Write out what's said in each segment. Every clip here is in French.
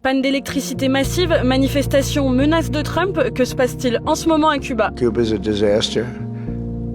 Panne d'électricité massive, manifestations, menaces de Trump, que se passe-t-il en ce moment à Cuba? Cuba's a disaster.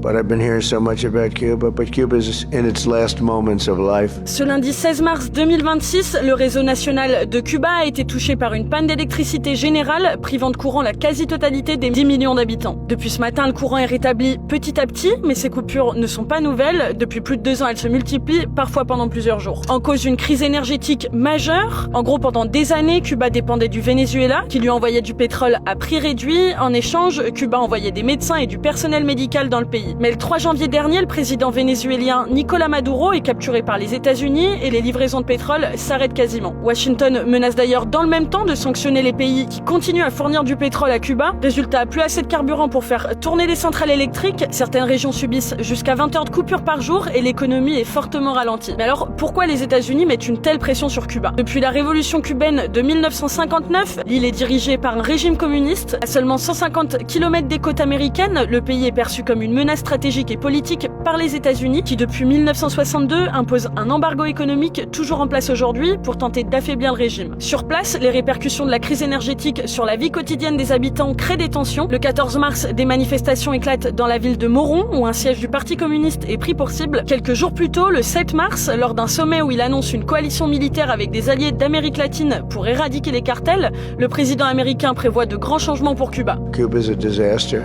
But I've been hearing so much about Cuba, but Cuba's in its last moments of life. Ce lundi 16 mars 2026, le réseau national de Cuba a été touché par une panne d'électricité générale, privant de courant la quasi-totalité des 10 millions d'habitants. Depuis ce matin, le courant est rétabli petit à petit, mais ces coupures ne sont pas nouvelles. Depuis plus de 2 ans, elles se multiplient, parfois pendant plusieurs jours. En cause d'une crise énergétique majeure, en gros, pendant des années, Cuba dépendait du Venezuela, qui lui envoyait du pétrole à prix réduit. En échange, Cuba envoyait des médecins et du personnel médical dans le pays. Mais le 3 janvier dernier, le président vénézuélien Nicolás Maduro est capturé par les États-Unis et les livraisons de pétrole s'arrêtent quasiment. Washington menace d'ailleurs dans le même temps de sanctionner les pays qui continuent à fournir du pétrole à Cuba. Résultat, plus assez de carburant pour faire tourner les centrales électriques. Certaines régions subissent jusqu'à 20 heures de coupure par jour et l'économie est fortement ralentie. Mais alors, pourquoi les États-Unis mettent une telle pression sur Cuba? Depuis la révolution cubaine de 1959, l'île est dirigée par un régime communiste. À seulement 150 km des côtes américaines, le pays est perçu comme une menace stratégique et politique par les États-Unis qui, depuis 1962, imposent un embargo économique toujours en place aujourd'hui pour tenter d'affaiblir le régime. Sur place, les répercussions de la crise énergétique sur la vie quotidienne des habitants créent des tensions. Le 14 mars, des manifestations éclatent dans la ville de Morón, où un siège du Parti communiste est pris pour cible. Quelques jours plus tôt, le 7 mars, lors d'un sommet où il annonce une coalition militaire avec des alliés d'Amérique latine pour éradiquer les cartels, le président américain prévoit de grands changements pour Cuba. Cuba's a disaster.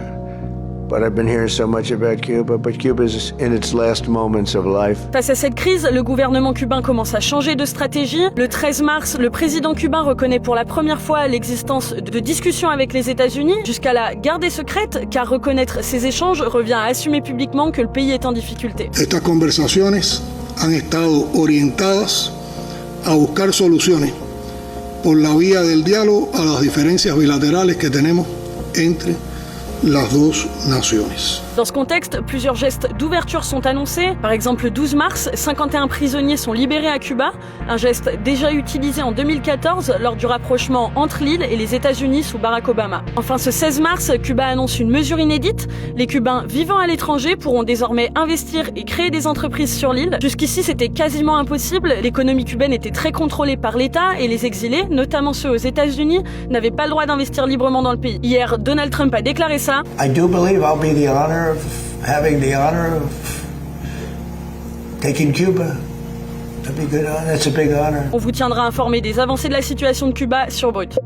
But I've been hearing so much about Cuba, but Cuba's in its last moments of life. Face à cette crise, le gouvernement cubain commence à changer de stratégie. Le 13 mars, le président cubain reconnaît pour la première fois l'existence de discussions avec les États-Unis, jusqu'à la garder secrète, car reconnaître ces échanges revient à assumer publiquement que le pays est en difficulté. Estas conversaciones han estado orientadas a buscar soluciones por la vía del diálogo a las diferencias bilaterales que tenemos entre las dos naciones. Dans ce contexte, plusieurs gestes d'ouverture sont annoncés. Par exemple, le 12 mars, 51 prisonniers sont libérés à Cuba, un geste déjà utilisé en 2014 lors du rapprochement entre l'île et les États-Unis sous Barack Obama. Enfin, ce 16 mars, Cuba annonce une mesure inédite. Les Cubains vivant à l'étranger pourront désormais investir et créer des entreprises sur l'île. Jusqu'ici, c'était quasiment impossible. L'économie cubaine était très contrôlée par l'État et les exilés, notamment ceux aux États-Unis, n'avaient pas le droit d'investir librement dans le pays. Hier, Donald Trump a déclaré ça. I do believe I'll be the honor of having the honor of taking Cuba. That's a big honor. On vous tiendra informé des avancées de la situation de Cuba sur Brut.